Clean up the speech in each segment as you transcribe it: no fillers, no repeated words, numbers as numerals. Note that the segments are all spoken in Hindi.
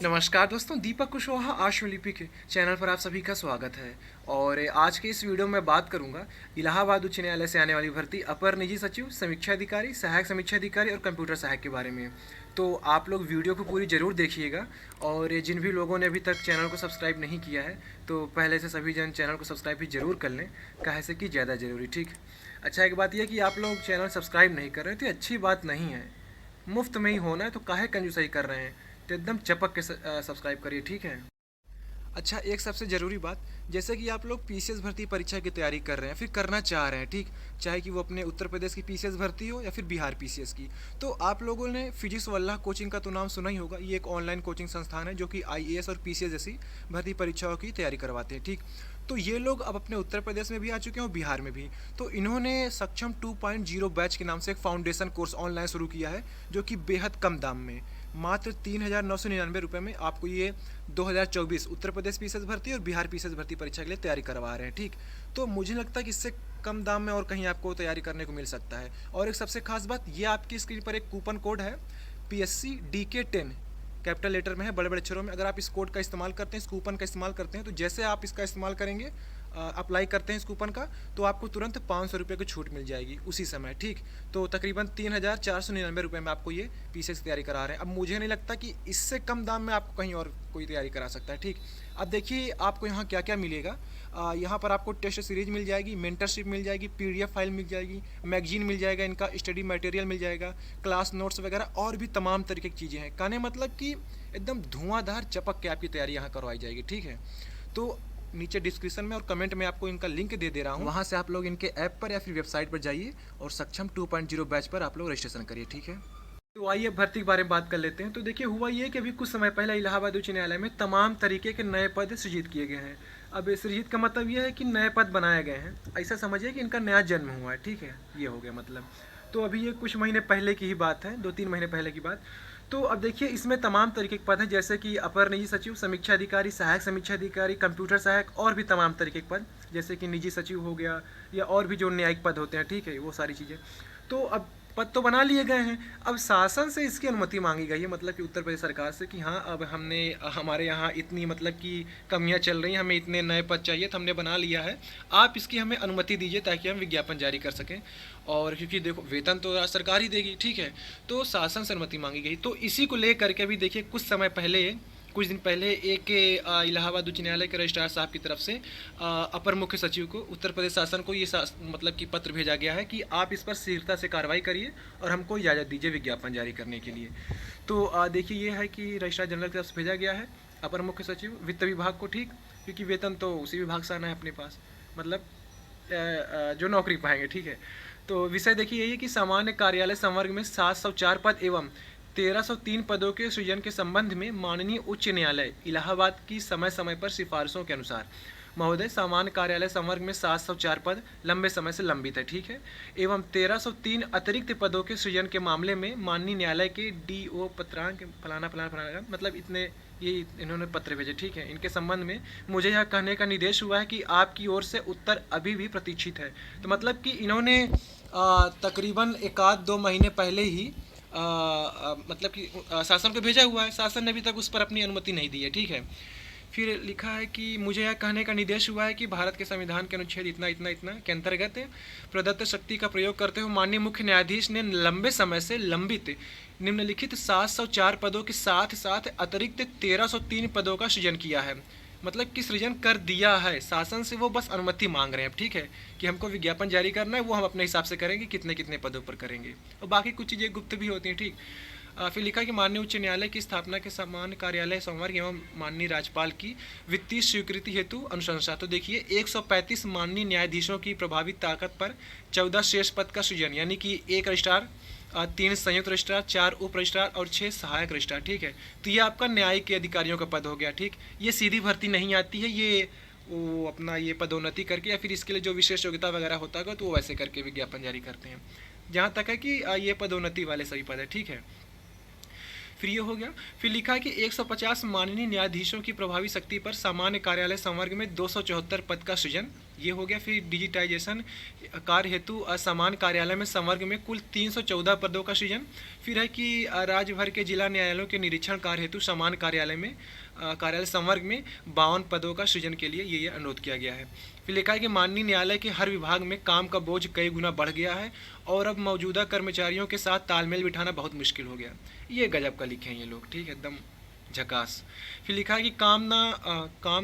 नमस्कार दोस्तों, दीपक कुशवाहा आश्वलिपि के चैनल पर आप सभी का स्वागत है। और आज के इस वीडियो में बात करूंगा इलाहाबाद उच्च न्यायालय से आने वाली भर्ती अपर निजी सचिव, समीक्षा अधिकारी, सहायक समीक्षा अधिकारी और कंप्यूटर सहायक के बारे में। तो आप लोग वीडियो को पूरी ज़रूर देखिएगा। और जिन भी लोगों ने अभी तक चैनल को सब्सक्राइब नहीं किया है तो पहले से सभी जन चैनल को सब्सक्राइब भी ज़रूर कर लें, काहे से कि ज़्यादा ज़रूरी। ठीक। अच्छा, एक बात यह कि आप लोग चैनल सब्सक्राइब नहीं कर रहे तो अच्छी बात नहीं है। मुफ्त में ही होना है तो काहे कंजूसाई कर रहे हैं, तो एकदम चपक के सब्सक्राइब करिए। ठीक है। अच्छा, एक सबसे ज़रूरी बात, जैसे कि आप लोग पीसीएस भर्ती परीक्षा की तैयारी कर रहे हैं, फिर करना चाह रहे हैं, ठीक, चाहे कि वो अपने उत्तर प्रदेश की पीसीएस भर्ती हो या फिर बिहार पीसीएस की, तो आप लोगों ने फिजिक्स वल्लाह कोचिंग का तो नाम सुना ही होगा। ये एक ऑनलाइन कोचिंग संस्थान है जो कि आईएएस और पीसीएस जैसी भर्ती परीक्षाओं की तैयारी करवाते हैं। ठीक। तो ये लोग अब अपने उत्तर प्रदेश में भी आ चुके हैं और बिहार में भी। तो इन्होंने सक्षम 2.0 बैच के नाम से एक फाउंडेशन कोर्स ऑनलाइन शुरू किया है, जो कि बेहद कम दाम में मात्र 3,999 रुपये में आपको ये 2024 उत्तर प्रदेश पीसीएस भर्ती और बिहार पीसीएस भर्ती परीक्षा के लिए तैयारी करवा रहे हैं। ठीक। तो मुझे लगता है कि इससे कम दाम में और कहीं आपको तैयारी करने को मिल सकता है। और एक सबसे खास बात, ये आपकी स्क्रीन पर एक कूपन कोड है PSC DK10, कैपिटल लेटर में है, बड़े बड़े अक्षरों में। अगर आप इस कोड का इस्तेमाल करते हैं, इस कूपन का इस्तेमाल करते हैं, तो जैसे आप इसका इस्तेमाल करेंगे, अप्लाई करते हैं इस कूपन का, तो आपको तुरंत 500 रुपये की छूट मिल जाएगी उसी समय। ठीक। तो तकरीबन 3,499 रुपये में आपको ये पीसीएस की तैयारी करा रहे हैं। अब मुझे नहीं लगता कि इससे कम दाम में आपको कहीं और कोई तैयारी करा सकता है। ठीक। अब देखिए आपको यहाँ क्या क्या मिलेगा। यहाँ पर आपको टेस्ट सीरीज मिल जाएगी, मेंटरशिप मिल जाएगी, PDF फाइल मिल जाएगी, मैगजीन मिल जाएगा, इनका स्टडी मटेरियल मिल जाएगा, क्लास नोट्स वगैरह और भी तमाम तरीके की चीज़ें हैं। कहने मतलब कि एकदम धुआंधार चपक के आपकी तैयारी यहाँ करवाई जाएगी। ठीक है। तो नीचे डिस्क्रिप्शन में और कमेंट में आपको इनका लिंक दे रहा हूँ, वहाँ से आप लोग इनके ऐप पर या फिर वेबसाइट पर जाइए और सक्षम 2.0 बैच पर आप लोग रजिस्ट्रेशन करिए। ठीक है। तो आइए भर्ती के बारे में बात कर लेते हैं। तो देखिए, हुआ ये कि अभी कुछ समय पहले इलाहाबाद उच्च न्यायालय में तमाम तरीके के नए पद सृजित किए गए हैं। अब सृजित का मतलब यह है कि नए पद बनाए गए हैं, ऐसा समझिए कि इनका नया जन्म हुआ है। ठीक है, ये हो गया मतलब। तो अभी ये कुछ महीने पहले की ही बात है, 2-3 महीने पहले की बात। तो अब देखिए, इसमें तमाम तरीके के पद हैं, जैसे कि अपर निजी सचिव, समीक्षा अधिकारी, सहायक समीक्षा अधिकारी, कंप्यूटर सहायक और भी तमाम तरीके के पद, जैसे कि निजी सचिव हो गया या और भी जो न्यायिक पद होते हैं। ठीक है, वो सारी चीज़ें। तो अब पद तो बना लिए गए हैं, अब शासन से इसकी अनुमति मांगी गई है, मतलब कि उत्तर प्रदेश सरकार से, कि हाँ अब हमारे यहाँ इतनी मतलब कि कमियाँ चल रही हैं, हमें इतने नए पद चाहिए, तो हमने बना लिया है, आप इसकी हमें अनुमति दीजिए ताकि हम विज्ञापन जारी कर सकें। और क्योंकि देखो, वेतन तो सरकार ही देगी। ठीक है। तो शासन से अनुमति मांगी गई। तो इसी को लेकर के भी देखिए, कुछ दिन पहले एक इलाहाबाद उच्च न्यायालय के रजिस्ट्रार साहब की तरफ से अपर मुख्य सचिव को, उत्तर प्रदेश शासन को, ये मतलब कि पत्र भेजा गया है कि आप इस पर शीघ्रता से कार्रवाई करिए और हमको इजाज़त दीजिए विज्ञापन जारी करने के लिए। तो देखिए, ये है कि रजिस्ट्रार जनरल की तरफ से भेजा गया है अपर मुख्य सचिव वित्त विभाग को। ठीक। क्योंकि वेतन तो उसी विभाग से आना है अपने पास, मतलब जो नौकरी पाएंगे। ठीक है। तो विषय देखिए यही है कि सामान्य कार्यालय संवर्ग में 704 पद एवं 1303 पदों के सृजन के संबंध में माननीय उच्च न्यायालय इलाहाबाद की समय समय पर सिफारिशों के अनुसार, महोदय, सामान्य कार्यालय संवर्ग में 704 पद लंबे समय से लंबित है। ठीक है। एवं 1303 अतिरिक्त पदों के सृजन के मामले में माननीय न्यायालय के DO पत्रांक फलाना फलाना फलाना, मतलब इतने ये इन्होंने पत्र भेजे। ठीक है। इनके संबंध में मुझे यह कहने का निर्देश हुआ है कि आपकी ओर से उत्तर अभी भी प्रतीक्षित है। तो मतलब कि इन्होंने तकरीबन 1-2 महीने पहले ही मतलब कि शासन को भेजा हुआ है, शासन ने अभी तक उस पर अपनी अनुमति नहीं दी है। ठीक है। फिर लिखा है कि मुझे यह कहने का निर्देश हुआ है कि भारत के संविधान के अनुच्छेद इतना इतना इतना के अंतर्गत प्रदत्त शक्ति का प्रयोग करते हुए माननीय मुख्य न्यायाधीश ने लंबे समय से लंबित निम्नलिखित 704 पदों के साथ साथ अतिरिक्त 1303 पदों का सृजन किया है। मतलब कि सृजन कर दिया है शासन से, वो बस अनुमति मांग रहे हैं। ठीक है। कि हमको विज्ञापन जारी करना है, वो हम अपने हिसाब से करेंगे, कितने कितने पदों पर करेंगे, और बाकी कुछ चीज़ें गुप्त भी होती हैं। ठीक। फिर लिखा कि माननीय उच्च न्यायालय की स्थापना के समान कार्यालय संवर्ग एवं माननीय राज्यपाल की वित्तीय स्वीकृति हेतु अनुशंसा। तो देखिए, 135 माननीय न्यायाधीशों की प्रभावित ताकत पर 14 शेष पद का सृजन, यानी कि 1 रजिस्ट्रार, 3 संयुक्त रजिस्ट्रार, 4 उप रजिस्ट्रार और 6 सहायक रजिस्ट्रार। ठीक है। तो ये आपका न्यायिक के अधिकारियों का पद हो गया। ठीक। ये सीधी भर्ती नहीं आती है, ये वो अपना ये पदोन्नति करके या फिर इसके लिए जो विशेष योग्यता वगैरह होता है तो वो वैसे करके विज्ञापन जारी करते हैं। जहाँ तक है कि ये पदोन्नति वाले सभी पद है। ठीक है। फिर ये हो गया। फिर लिखा है कि 150 माननीय न्यायाधीशों की प्रभावी शक्ति पर सामान्य कार्यालय संवर्ग में 274 पद का सृजन, ये हो गया। फिर डिजिटाइजेशन कार्य हेतु समान कार्यालय में संवर्ग में कुल 314 पदों का सृजन। फिर है कि राज्य भर के जिला न्यायालयों के निरीक्षण कार्य हेतु समान कार्यालय में कार्यालय संवर्ग में 52 पदों का सृजन के लिए ये अनुरोध किया गया है। फिर लिखा है कि माननीय न्यायालय के हर विभाग में काम का बोझ कई गुना बढ़ गया है और अब मौजूदा कर्मचारियों के साथ तालमेल बिठाना बहुत मुश्किल हो गया। ये गजब का लिखे हैं ये लोग, ठीक है, एकदम झकास। फिर लिखा है कि काम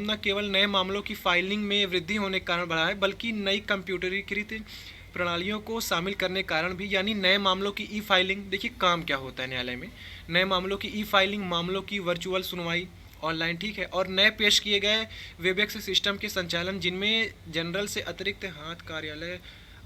न केवल नए मामलों की फाइलिंग में वृद्धि होने के कारण बढ़ा है, बल्कि नई कंप्यूटरीकृत प्रणालियों को शामिल करने के कारण भी, यानी नए मामलों की ई फाइलिंग। देखिए काम क्या होता है न्यायालय में, नए मामलों की ई फाइलिंग, मामलों की वर्चुअल सुनवाई ऑनलाइन, ठीक है, और नए पेश किए गए वेबएक्स सिस्टम के संचालन, जिनमें जनरल से अतिरिक्त हाथ कार्यालय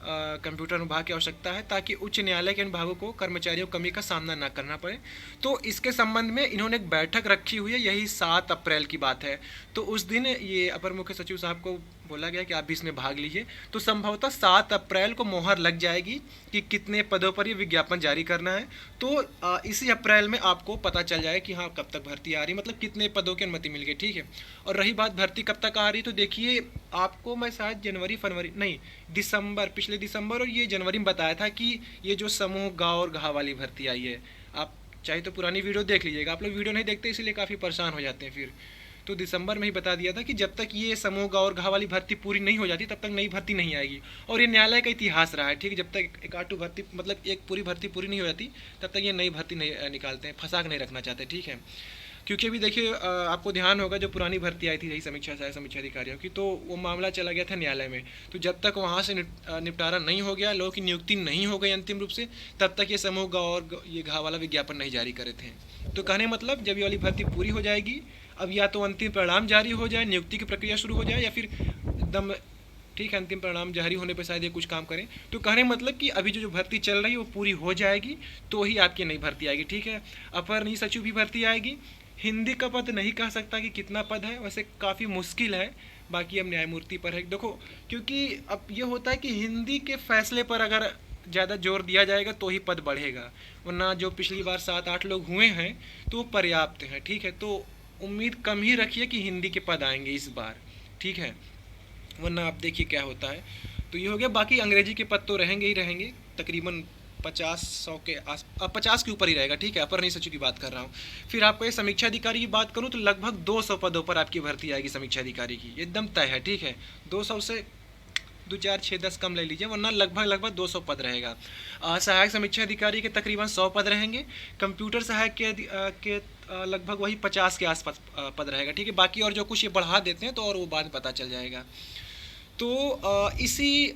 कंप्यूटर अनुभाग की आवश्यकता है, ताकि उच्च न्यायालय के अनुभागों को कर्मचारियों की कमी का सामना न करना पड़े। तो इसके संबंध में इन्होंने एक बैठक रखी हुई है, यही 7 अप्रैल की बात है। तो उस दिन ये अपर मुख्य सचिव साहब को बोला गया कि आप भी इसमें भाग लीजिए। तो संभवतः 7 अप्रैल को मोहर लग जाएगी कि कितने पदों पर ये विज्ञापन जारी करना है। तो इसी अप्रैल में आपको पता चल जाए कि हाँ कब तक भर्ती आ रही, मतलब कितने पदों की अनुमति मिल गई, ठीक है। और रही बात भर्ती कब तक आ रही, तो देखिए आपको मैं शायद जनवरी फरवरी नहीं दिसंबर, पिछले दिसंबर और ये जनवरी में बताया था कि ये जो समूह गाँव और घाव वाली भर्ती आई है। आप चाहे तो पुरानी वीडियो देख लीजिएगा, आप लोग वीडियो नहीं देखते इसीलिए काफ़ी परेशान हो जाते हैं। फिर तो दिसंबर में ही बता दिया था कि जब तक ये समूह गाँव और घाव वाली भर्ती पूरी नहीं हो जाती तब तक नई भर्ती नहीं आएगी। और ये न्यायालय का इतिहास रहा है, ठीक है, जब तक एक आटू भर्ती मतलब एक पूरी भर्ती पूरी नहीं हो जाती तब तक ये नई भर्ती नहीं निकालते हैं, फंसा के नहीं रखना चाहते, ठीक है। क्योंकि अभी देखिए आपको ध्यान होगा जो पुरानी भर्ती आई थी यही समीक्षा अधिकारियों की, तो वो मामला चला गया था न्यायालय में। तो जब तक वहाँ से निपटारा नहीं हो गया, लोगों की नियुक्ति नहीं हो गई अंतिम रूप से, तब तक ये समूह गाँव और ये घाव वाला विज्ञापन नहीं जारी करे थे। तो कहने मतलब जब ये वाली भर्ती पूरी हो जाएगी, अब या तो अंतिम परिणाम जारी हो जाए, नियुक्ति की प्रक्रिया शुरू हो जाए, या फिर एकदम ठीक है अंतिम परिणाम जारी होने पर शायद ये कुछ काम करें। तो कहने मतलब कि अभी जो भर्ती चल रही है वो पूरी हो जाएगी तो ही आपकी नई भर्ती आएगी, ठीक है। अपर निजी सचिव भी भर्ती आएगी। हिंदी का पद नहीं कह सकता कि कितना पद है, वैसे काफ़ी मुश्किल है, बाकी अब न्यायमूर्ति पर है। देखो क्योंकि अब ये होता है कि हिंदी के फैसले पर अगर ज़्यादा जोर दिया जाएगा तो ही पद बढ़ेगा, वरना जो पिछली बार 7-8 लोग हुए हैं तो वो पर्याप्त हैं, ठीक है। तो उम्मीद कम ही रखिए कि हिंदी के पद आएंगे इस बार, ठीक है, वरना आप देखिए क्या होता है। तो ये हो गया, बाकी अंग्रेजी के पद तो रहेंगे ही रहेंगे, तकरीबन 50-100 के आस 50 के ऊपर ही रहेगा, ठीक है, अपर निजी सचिव की बात कर रहा हूँ। फिर आपको ये समीक्षा अधिकारी की बात करूँ तो लगभग 200 पदों पर आपकी भर्ती आएगी समीक्षा अधिकारी की, एकदम तय है, ठीक है। 200 से 2, 4, 6, 10 कम ले लीजिए, वरना लगभग 200 पद रहेगा। सहायक समीक्षा अधिकारी के तकरीबन 100 पद रहेंगे। कंप्यूटर सहायक के लगभग वही 50 के आसपास पद रहेगा, ठीक है। बाकी और जो कुछ ये बढ़ा देते हैं तो और वो बाद में पता चल जाएगा। तो इसी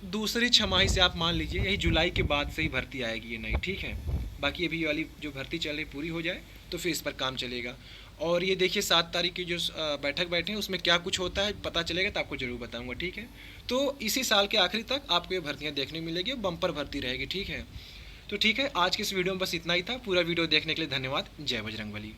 दूसरी छमाही से आप मान लीजिए यही जुलाई के बाद से ही भर्ती आएगी ये नई, ठीक है। बाकी अभी वाली जो भर्ती चल रही पूरी हो जाए तो फिर इस पर काम चलेगा। और ये देखिए 7 तारीख की जो बैठक बैठे हैं उसमें क्या कुछ होता है पता चलेगा तो आपको ज़रूर बताऊंगा, ठीक है। तो इसी साल के आखिरी तक आपको ये भर्तियाँ देखने मिलेगी, बम्पर भर्ती रहेगी, ठीक है। तो ठीक है, आज की इस वीडियो में बस इतना ही था। पूरा वीडियो देखने के लिए धन्यवाद। जय बजरंगबली।